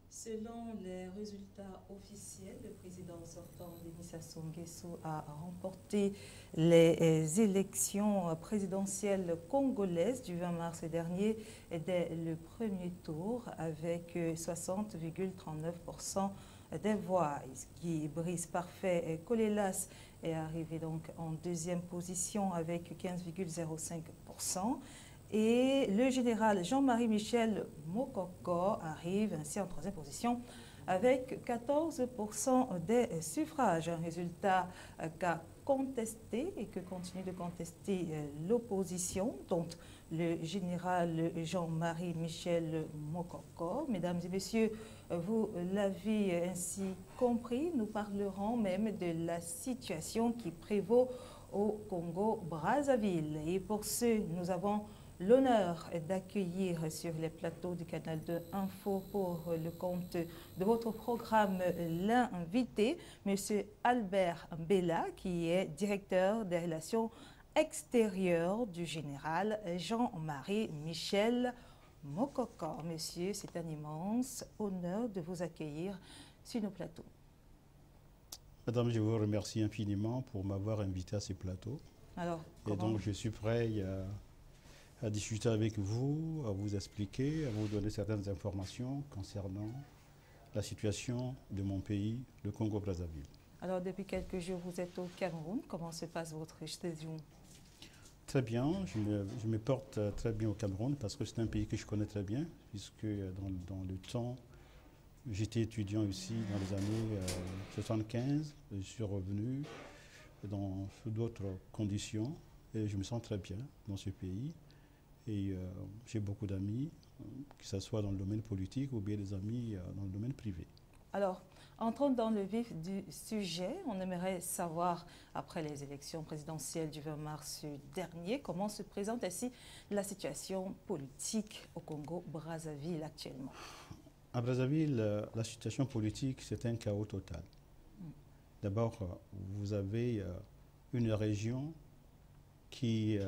Selon les résultats officiels, le président sortant Denis Sassou Nguesso a remporté les élections présidentielles congolaises du 20 mars dernier dès le premier tour avec 60,39% des voix. Guy Brice Parfait Kolelas est arrivé donc en deuxième position avec 15,05%. Et le général Jean-Marie Michel Mokoko arrive ainsi en troisième position avec 14% des suffrages. Un résultat qu'a contesté et que continue de contester l'opposition, dont le général Jean-Marie Michel Mokoko. Mesdames et messieurs, vous l'avez ainsi compris, nous parlerons même de la situation qui prévaut au Congo-Brazzaville. Et pour ce, nous avons l'honneur d'accueillir sur les plateaux du canal de Info pour le compte de votre programme l'invité, M. Albert Mbela, qui est directeur des relations extérieures du général Jean-Marie Michel Mokoko. Monsieur, c'est un immense honneur de vous accueillir sur nos plateaux. Madame, je vous remercie infiniment pour m'avoir invité à ces plateaux. Alors, et donc, je suis prêt à discuter avec vous, à vous expliquer, à vous donner certaines informations concernant la situation de mon pays, le Congo-Brazzaville. Alors, depuis quelques jours, vous êtes au Cameroun. Comment se passe votre séjour? Très bien. Je me porte très bien au Cameroun parce que c'est un pays que je connais très bien, puisque dans le temps, j'étais étudiant ici dans les années 75. Je suis revenu sous d'autres conditions et je me sens très bien dans ce pays. Et j'ai beaucoup d'amis, que ce soit dans le domaine politique ou bien des amis dans le domaine privé. Alors, entrons dans le vif du sujet. On aimerait savoir, après les élections présidentielles du 20 mars dernier, comment se présente ainsi la situation politique au Congo-Brazzaville actuellement. À Brazzaville, la situation politique, c'est un chaos total. D'abord, vous avez une région qui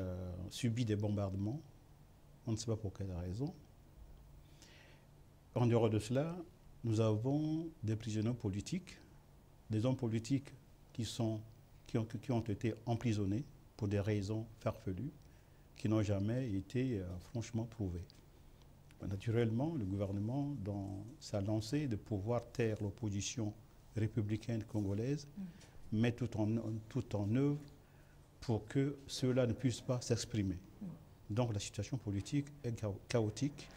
subit des bombardements. On ne sait pas pour quelle raison. En dehors de cela, nous avons des prisonniers politiques, des hommes politiques qui ont été emprisonnés pour des raisons farfelues, qui n'ont jamais été franchement prouvées. Naturellement, le gouvernement, dans sa lancée de pouvoir taire l'opposition républicaine congolaise, met tout en œuvre pour que ceux-là ne puissent pas s'exprimer. Donc la situation politique est chaotique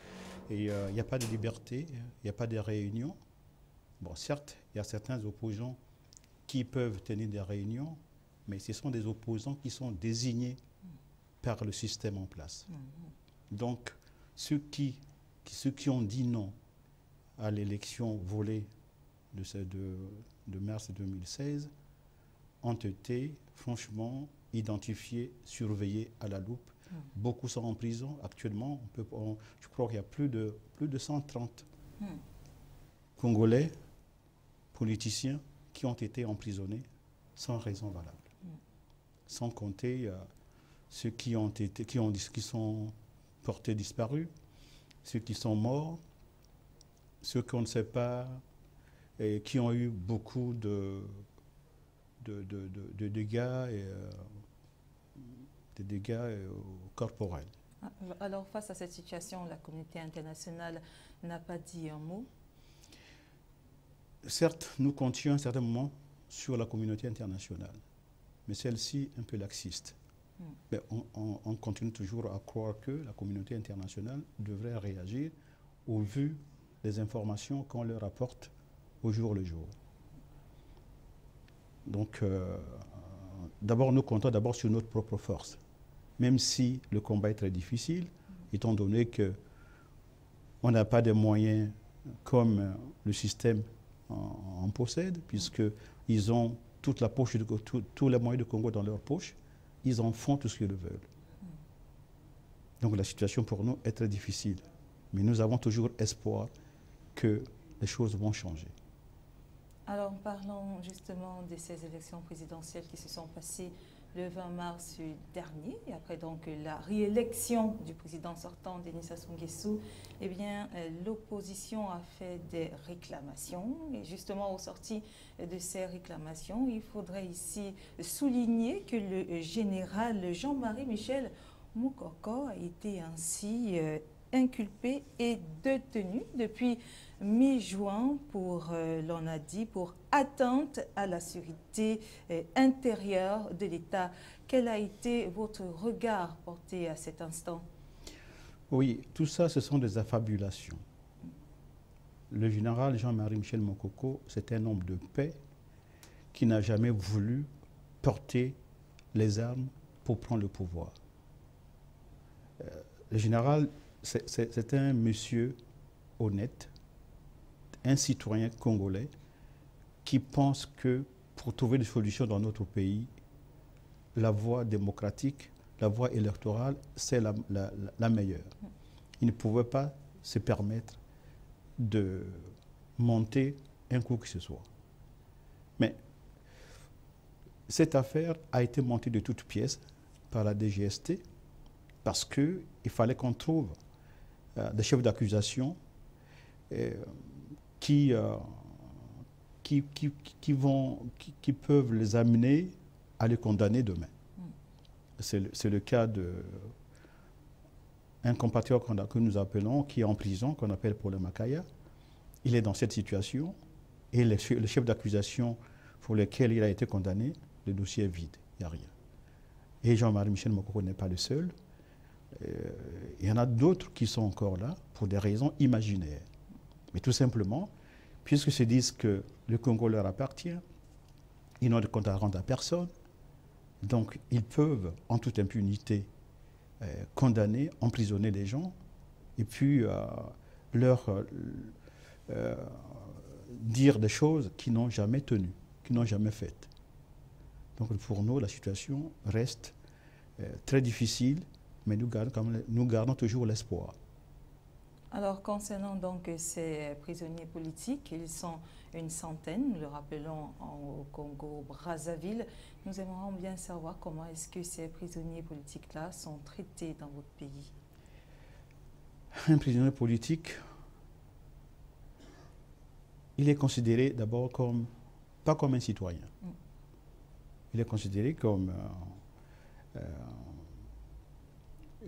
et il n'y a pas de liberté, il n'y a pas de réunion. Bon, certes, il y a certains opposants qui peuvent tenir des réunions, mais ce sont des opposants qui sont désignés par le système en place. Donc ceux qui ont dit non à l'élection volée de mars 2016 ont été franchement identifiés, surveillés à la loupe. Beaucoup sont en prison. Actuellement, je crois qu'il y a plus de 130 Congolais, politiciens, qui ont été emprisonnés sans raison valable. Sans compter ceux qui sont portés disparus, ceux qui sont morts, ceux qu'on ne sait pas, et qui ont eu beaucoup de dégâts, des dégâts corporels. Alors, face à cette situation, la communauté internationale n'a pas dit un mot? Certes, nous comptions à un certain moment sur la communauté internationale, mais celle-ci un peu laxiste. Mais on continue toujours à croire que la communauté internationale devrait réagir au vu des informations qu'on leur apporte au jour le jour. Donc, d'abord, nous comptons d'abord sur notre propre force. Même si le combat est très difficile, étant donné qu'on n'a pas de moyens comme le système en possède, puisqu'ils ont toute la poche, tous les moyens de Congo dans leur poche, ils en font tout ce qu'ils veulent. Donc la situation pour nous est très difficile. Mais nous avons toujours espoir que les choses vont changer. Alors, parlons justement de ces élections présidentielles qui se sont passées le 20 mars dernier, et après donc la réélection du président sortant, Denis Sassou Nguesso. Eh bien, l'opposition a fait des réclamations, et justement, au sorti de ces réclamations, il faudrait ici souligner que le général Jean-Marie Michel Moukoko a été ainsi inculpé et détenu depuis mi-juin pour, l'on a dit, pour atteinte à la sécurité intérieure de l'État. Quel a été votre regard porté à cet instant? Oui, tout ça, ce sont des affabulations. Le général Jean-Marie Michel Moukoko, c'est un homme de paix qui n'a jamais voulu porter les armes pour prendre le pouvoir. Le général, c'est un monsieur honnête, un citoyen congolais qui pense que pour trouver des solutions dans notre pays, la voie démocratique, la voie électorale, c'est la meilleure. Il ne pouvait pas se permettre de monter un coup que ce soit. Mais cette affaire a été montée de toutes pièces par la DGST parce qu'il fallait qu'on trouve des chefs d'accusation qui peuvent les amener à les condamner demain. C'est le cas d'un compatriote que nous appelons, qui est en prison, qu'on appelle Paul Makaya. Il est dans cette situation et le chef d'accusation pour lequel il a été condamné, le dossier est vide, il n'y a rien. Et Jean-Marie Michel Moukoko n'est pas le seul. Il y en a d'autres qui sont encore là pour des raisons imaginaires. Mais tout simplement, puisque se disent que le Congo leur appartient, ils n'ont de compte à rendre à personne, donc ils peuvent, en toute impunité, condamner, emprisonner des gens, et puis leur dire des choses qu'ils n'ont jamais tenues, qu'ils n'ont jamais faites. Donc pour nous, la situation reste très difficile, mais nous gardons toujours l'espoir. Alors, concernant donc ces prisonniers politiques, ils sont une centaine, nous le rappelons, au Congo-Brazzaville. Nous aimerions bien savoir comment est-ce que ces prisonniers politiques-là sont traités dans votre pays. Un prisonnier politique, il est considéré d'abord pas comme un citoyen. Il est considéré comme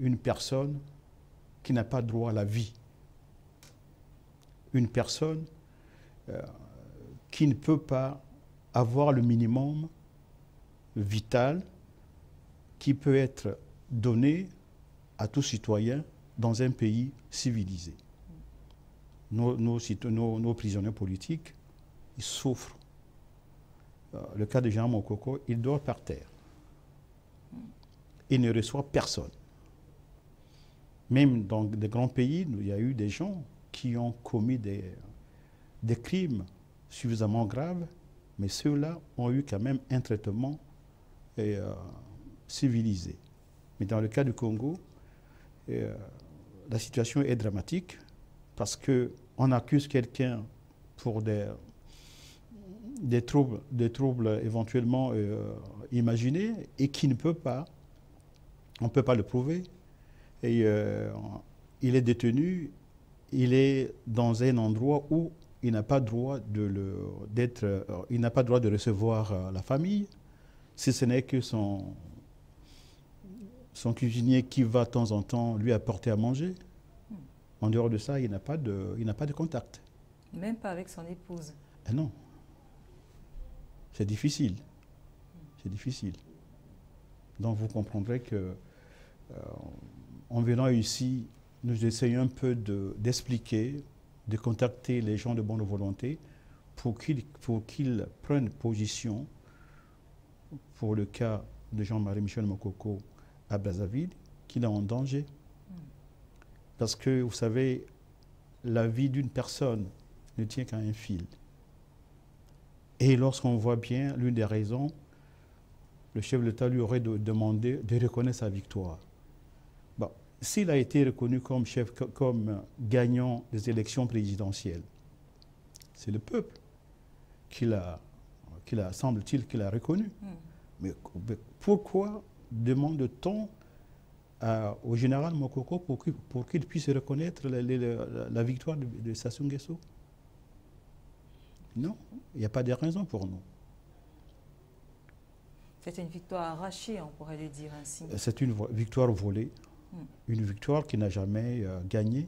une personne qui n'a pas droit à la vie. Une personne qui ne peut pas avoir le minimum vital qui peut être donné à tout citoyen dans un pays civilisé. Nos prisonniers politiques, ils souffrent. Le cas de Jean Moukoko, il dort par terre. Il ne reçoit personne. Même dans des grands pays, il y a eu des gens qui ont commis des crimes suffisamment graves, mais ceux-là ont eu quand même un traitement civilisé. Mais dans le cas du Congo, la situation est dramatique parce qu'on accuse quelqu'un pour des troubles éventuellement imaginés et qui ne peut pas, on ne peut pas le prouver. Et il est détenu, il est dans un endroit où il n'a pas droit il n'a pas droit de recevoir la famille, si ce n'est que son cuisinier qui va de temps en temps lui apporter à manger. En dehors de ça, il n'a pas de contact. Même pas avec son épouse? Non. C'est difficile. C'est difficile. Donc vous comprendrez que en venant ici, nous essayons un peu d'expliquer, de contacter les gens de bonne volonté pour qu'ils prennent position pour le cas de Jean-Marie Michel Moukoko à Brazzaville, qu'il est en danger. Parce que, vous savez, la vie d'une personne ne tient qu'à un fil. Et lorsqu'on voit bien, l'une des raisons, le chef de l'État lui aurait demandé de reconnaître sa victoire. Bon, s'il a été reconnu comme comme gagnant des élections présidentielles, c'est le peuple semble-t-il, qu'il a reconnu. Mais pourquoi demande-t-on au général Mokoko pour qu'il puisse reconnaître la victoire de Sassou Nguesso? Non, il n'y a pas de raison pour nous. C'est une victoire arrachée, on pourrait le dire ainsi. C'est une victoire volée, une victoire qu'il n'a jamais gagnée.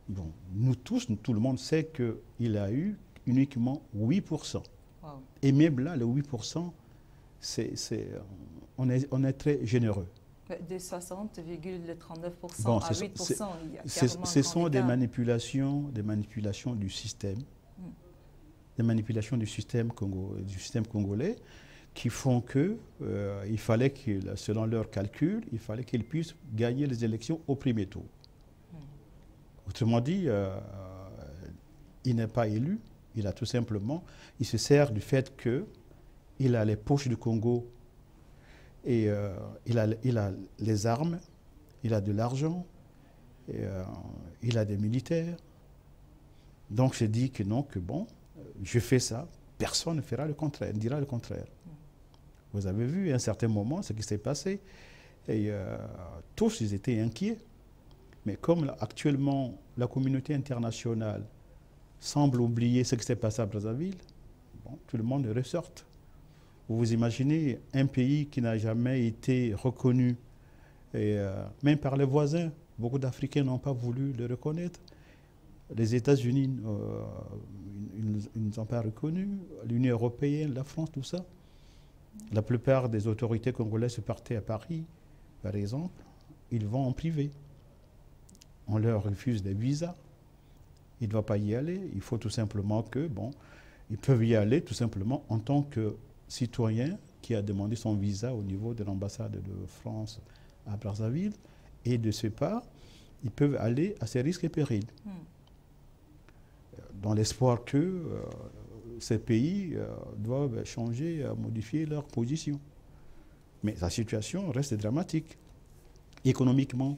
Bon, nous tous, tout le monde sait qu'il a eu uniquement 8%. Wow. Et même là, le 8%, on est très généreux. De 60,39% à 8%, il y a ce sont des manipulations du système, des manipulations du système congolais qui font que il fallait selon leurs calculs, il fallait qu'ils puissent gagner les élections au premier tour. Autrement dit, il n'est pas élu, il se sert du fait qu'il a les poches du Congo et il a les armes, il a de l'argent, il a des militaires. Donc je dis que non, que bon, je fais ça, personne ne fera le contraire, ne dira le contraire. Vous avez vu à un certain moment ce qui s'est passé et tous ils étaient inquiets. Mais comme actuellement la communauté internationale semble oublier ce qui s'est passé à Brazzaville, bon, tout le monde ressort. Vous imaginez un pays qui n'a jamais été reconnu, et, même par les voisins, beaucoup d'Africains n'ont pas voulu le reconnaître. Les États-Unis, ils ne nous ont pas reconnus, l'Union européenne, la France, tout ça. La plupart des autorités congolaises partaient à Paris, par exemple, ils vont en privé. On leur refuse des visas. Ils ne doivent pas y aller. Il faut tout simplement que, bon, ils peuvent y aller tout simplement en tant que citoyen qui a demandé son visa au niveau de l'ambassade de France à Brazzaville. Et de ce pas, ils peuvent aller à ses risques et périls. Dans l'espoir que ces pays doivent changer, modifier leur position. Mais la situation reste dramatique. Économiquement,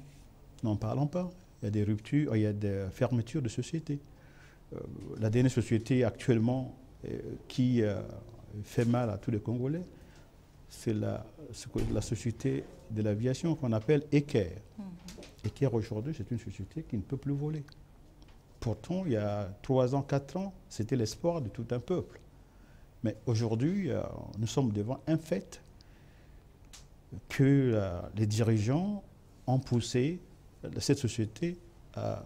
n'en parlons pas. Il y a des ruptures, il y a des fermetures de sociétés. La dernière société actuellement qui fait mal à tous les Congolais, c'est la société de l'aviation qu'on appelle Eker. Eker aujourd'hui, c'est une société qui ne peut plus voler. Pourtant, il y a 3 ans, 4 ans, c'était l'espoir de tout un peuple. Mais aujourd'hui, nous sommes devant un fait que les dirigeants ont poussé cette société à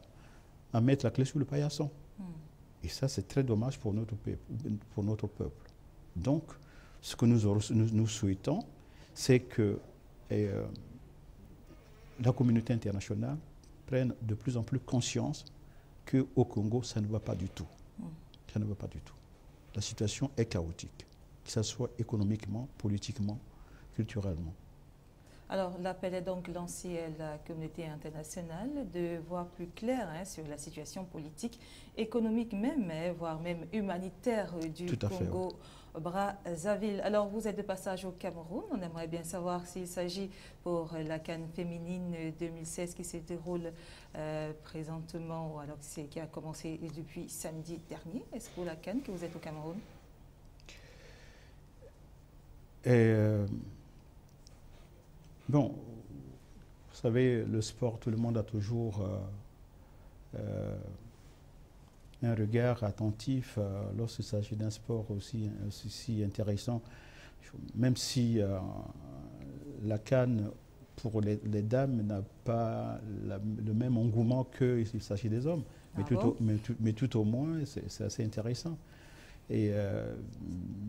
mettre la clé sous le paillasson. Et ça, c'est très dommage pour notre peuple. Donc, ce que nous souhaitons, c'est que la communauté internationale prenne de plus en plus conscience qu'au Congo, ça ne va pas du tout. Ça ne va pas du tout. La situation est chaotique, que ce soit économiquement, politiquement, culturellement. Alors, l'appel est donc lancé à la communauté internationale de voir plus clair sur la situation politique, économique même, voire même humanitaire du Congo-Brazzaville. Alors, vous êtes de passage au Cameroun. On aimerait bien savoir s'il s'agit pour la CAN féminine 2016 qui se déroule présentement, ou alors qui a commencé depuis samedi dernier. Est-ce pour la CAN que vous êtes au Cameroun? Bon, vous savez, le sport, tout le monde a toujours un regard attentif lorsqu'il s'agit d'un sport aussi intéressant. Même si la CAN pour les dames n'a pas le même engouement qu'il s'agit des hommes. Mais tout au moins, c'est assez intéressant. Et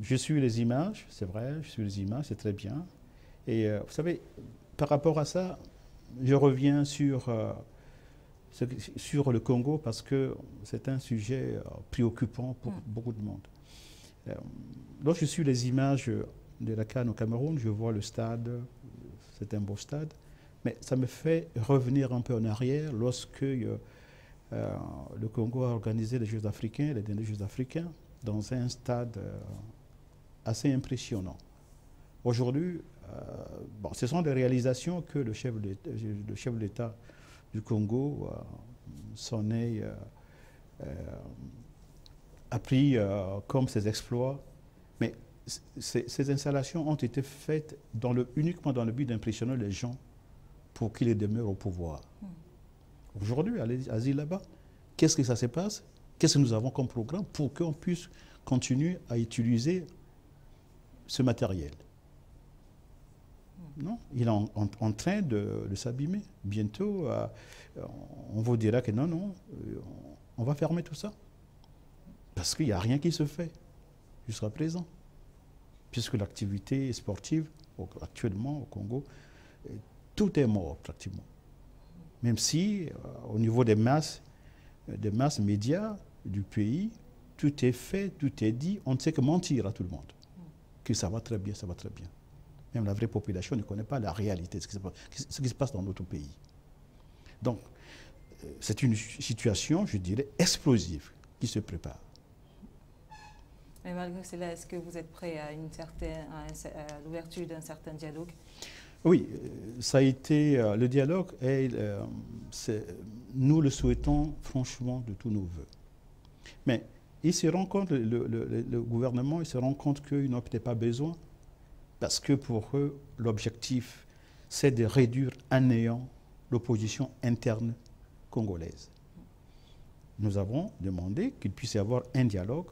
je suis les images, c'est vrai, je suis les images, c'est très bien. Et vous savez, par rapport à ça, je reviens sur le Congo parce que c'est un sujet préoccupant pour beaucoup de monde. Lorsque je suis les images de la CAN au Cameroun, je vois le stade, c'est un beau stade, mais ça me fait revenir un peu en arrière lorsque le Congo a organisé les Jeux africains, les derniers Jeux africains, dans un stade assez impressionnant. Aujourd'hui, bon, ce sont des réalisations que le chef de l'État du Congo s'en est a pris comme ses exploits. Mais ces installations ont été faites uniquement dans le but d'impressionner les gens pour qu'ils demeurent au pouvoir. Aujourd'hui, allez-y là-bas, qu'est-ce que ça se passe? Qu'est-ce que nous avons comme programme pour qu'on puisse continuer à utiliser ce matériel? Non, il est en train de s'abîmer. Bientôt, on vous dira que non, on va fermer tout ça. Parce qu'il n'y a rien qui se fait jusqu'à présent. Puisque l'activité sportive, actuellement au Congo, tout est mort pratiquement. Même si, au niveau des masses médias du pays, tout est fait, tout est dit, on ne sait que mentir à tout le monde. Que ça va très bien, ça va très bien. Même la vraie population ne connaît pas la réalité de ce qui se passe dans notre pays. Donc, c'est une situation, je dirais, explosive qui se prépare. Mais malgré cela, est-ce que vous êtes prêt à l'ouverture d'un certain dialogue? Oui, ça a été le dialogue et nous le souhaitons franchement de tous nos voeux. Mais il se rend compte, le gouvernement, il se rend compte qu'ils n'ont peut-être pas besoin parce que pour eux, l'objectif, c'est de réduire à néant l'opposition interne congolaise. Nous avons demandé qu'il puisse y avoir un dialogue,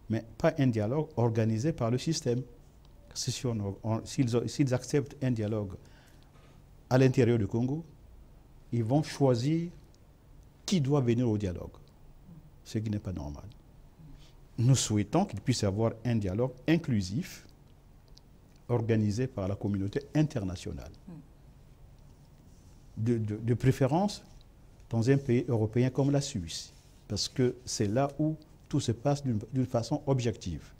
mais pas un dialogue organisé par le système. S'ils acceptent un dialogue à l'intérieur du Congo, ils vont choisir qui doit venir au dialogue, ce qui n'est pas normal. Nous souhaitons qu'il puisse y avoir un dialogue inclusif, organisé par la communauté internationale. De préférence dans un pays européen comme la Suisse, parce que c'est là où tout se passe d'une façon objective.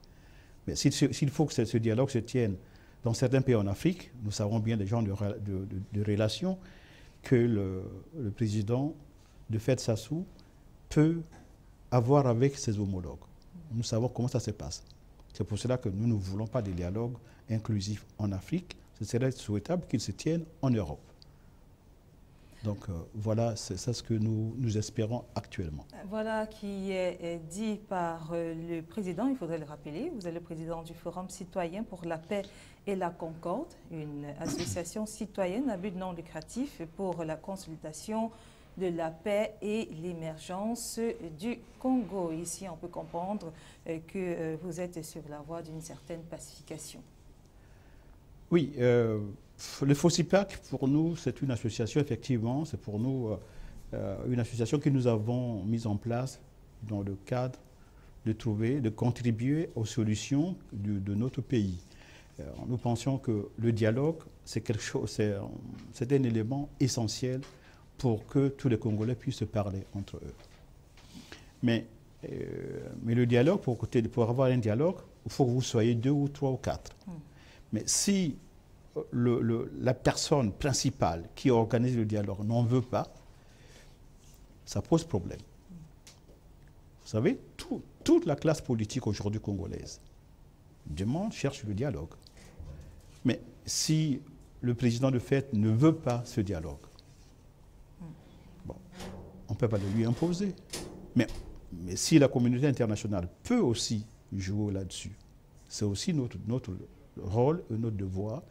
Mais s'il faut que ce dialogue se tienne dans certains pays en Afrique, nous savons bien des gens de relations que le président de Faïd Sassou peut avoir avec ses homologues. Nous savons comment ça se passe. C'est pour cela que nous ne voulons pas de dialogue inclusif en Afrique. Ce serait souhaitable qu'il se tienne en Europe. Donc voilà, c'est ça ce que nous espérons actuellement. Voilà qui est dit par le président, il faudrait le rappeler. Vous êtes le président du Forum citoyen pour la paix et la concorde, une association citoyenne à but non lucratif pour la consolidation de la paix et l'émergence du Congo. Ici, on peut comprendre que vous êtes sur la voie d'une certaine pacification. Oui, le FOSIPAC, pour nous, c'est une association, effectivement, c'est pour nous une association que nous avons mise en place dans le cadre de contribuer aux solutions de notre pays. Nous pensions que le dialogue, c'est un élément essentiel pour que tous les Congolais puissent se parler entre eux. Mais le dialogue, pour avoir un dialogue, il faut que vous soyez 2 ou 3 ou 4. Mais si la personne principale qui organise le dialogue n'en veut pas, ça pose problème. Vous savez, toute la classe politique aujourd'hui congolaise cherche le dialogue. Mais si le président de Faïd ne veut pas ce dialogue, bon, on ne peut pas le lui imposer. Mais si la communauté internationale peut aussi jouer là-dessus, c'est aussi notre rôle et notre devoir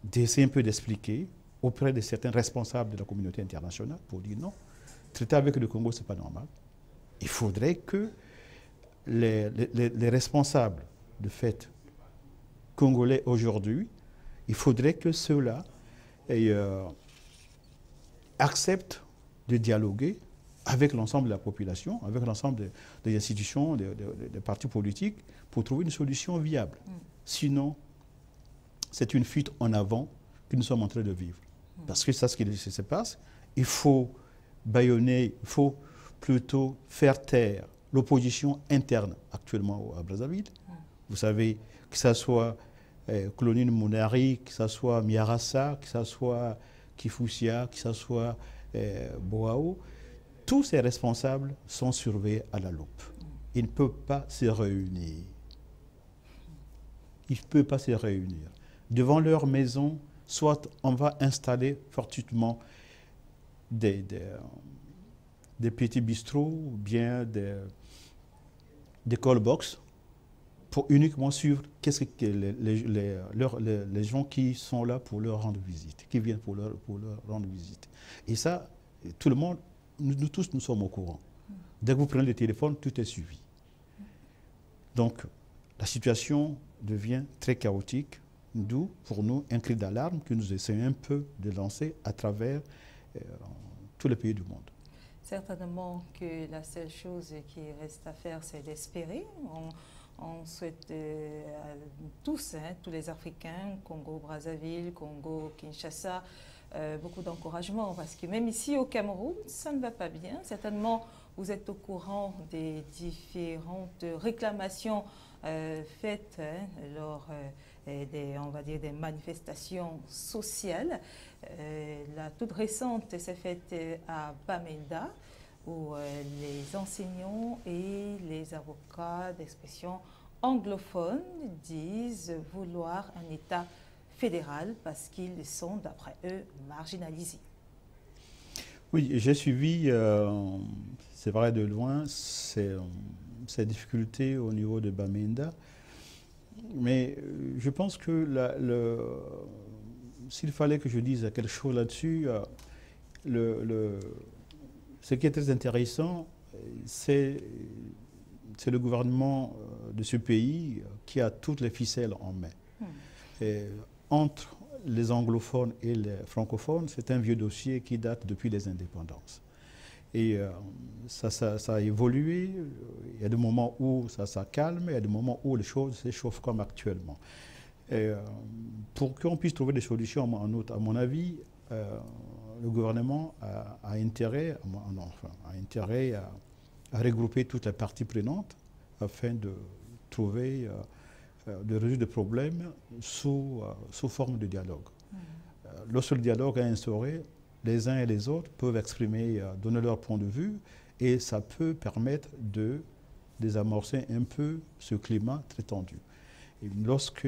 d'essayer un peu d'expliquer auprès de certains responsables de la communauté internationale pour dire non, traiter avec le Congo, ce n'est pas normal. Il faudrait que les responsables de fait congolais aujourd'hui, il faudrait que ceux-là acceptent de dialoguer avec l'ensemble de la population, avec l'ensemble des institutions, des partis politiques, pour trouver une solution viable. Sinon, c'est une fuite en avant que nous sommes en train de vivre. Parce que c'est ce qui se passe. Il faut bâillonner, il faut plutôt faire taire l'opposition interne actuellement à Brazzaville. Vous savez, que ce soit Claudine Mounari, que ce soit Miarassa, que ce soit Kifusia, que ce soit Boao, tous ces responsables sont surveillés à la loupe. Ils ne peuvent pas se réunir. Ils ne peuvent pas se réunir. Devant leur maison, soit on va installer fortuitement des petits bistrots ou bien des call box pour uniquement suivre qu'est-ce que les gens qui sont là pour leur rendre visite, qui viennent pour leur rendre visite. Et ça, tout le monde, nous tous, nous sommes au courant. Dès que vous prenez le téléphone, tout est suivi. Donc, la situation devient très chaotique, d'où, pour nous, un cri d'alarme que nous essayons un peu de lancer à travers tous les pays du monde. Certainement que la seule chose qui reste à faire, c'est d'espérer. On souhaite tous, tous les Africains, Congo-Brazzaville, Congo-Kinshasa, beaucoup d'encouragement parce que même ici au Cameroun, ça ne va pas bien. Certainement, vous êtes au courant des différentes réclamations faites lors on va dire des manifestations sociales. La toute récente s'est faite à Bamenda, où les enseignants et les avocats d'expression anglophone disent vouloir un État fédéral parce qu'ils sont, d'après eux, marginalisés. Oui, j'ai suivi, c'est vrai de loin, ces difficultés au niveau de Bamenda. Mais je pense que s'il fallait que je dise quelque chose là-dessus, ce qui est très intéressant, c'est le gouvernement de ce pays qui a toutes les ficelles en main. Et entre les anglophones et les francophones, c'est un vieux dossier qui date depuis les indépendances. Et ça a évolué. Il y a des moments où ça calme, il y a des moments où les choses s'échauffent comme actuellement. Et, pour qu'on puisse trouver des solutions, à mon avis, le gouvernement a intérêt à regrouper toutes les parties prenantes afin de trouver, de résoudre des problèmes sous forme de dialogue. Lorsque le dialogue est instauré, les uns et les autres peuvent exprimer, donner leur point de vue, et ça peut permettre de désamorcer un peu ce climat très tendu. Et lorsque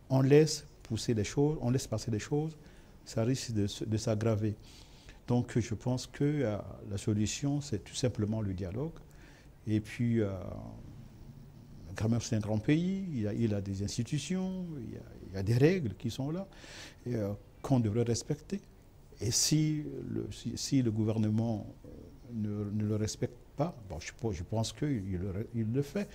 on laisse pousser les choses, on laisse passer les choses, ça risque de s'aggraver. Donc je pense que la solution, c'est tout simplement le dialogue. Et puis, le Cameroun, c'est un grand pays, il a des institutions, il y a des règles qui sont là, qu'on devrait respecter. Et si le gouvernement ne le respecte pas, bon, je pense qu'il le fait,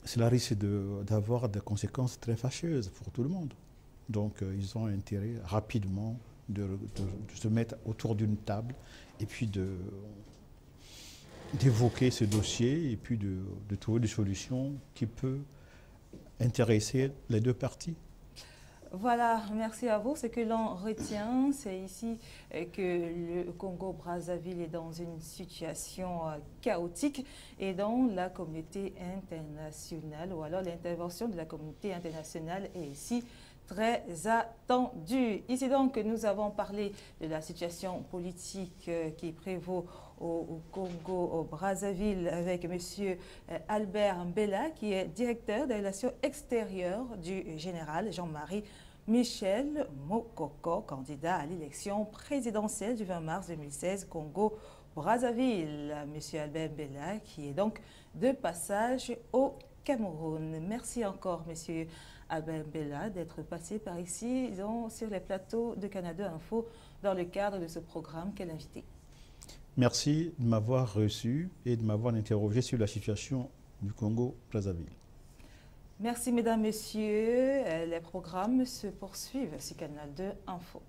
cela risque d'avoir des conséquences très fâcheuses pour tout le monde. Donc ils ont intérêt rapidement de se mettre autour d'une table et puis d'évoquer ce dossier et puis de trouver des solutions qui peuvent intéresser les deux parties. Voilà, merci à vous. Ce que l'on retient, c'est ici que le Congo-Brazzaville est dans une situation chaotique et dont la communauté internationale, ou alors l'intervention de la communauté internationale est ici très attendue. Ici donc, nous avons parlé de la situation politique qui prévaut au Congo, au Brazzaville, avec M. Albert Mbela, qui est directeur des relations extérieures du général Jean-Marie Michel Mokoko, candidat à l'élection présidentielle du 20 mars 2016, Congo-Brazzaville. M. Albert Mbela, qui est donc de passage au Cameroun. Merci encore, M. Albert Mbela, d'être passé par ici sur les plateaux de Canada Info dans le cadre de ce programme qu'elle a invité. Merci de m'avoir reçu et de m'avoir interrogé sur la situation du Congo-Brazzaville. Merci mesdames, messieurs. Les programmes se poursuivent sur Canal 2 Info.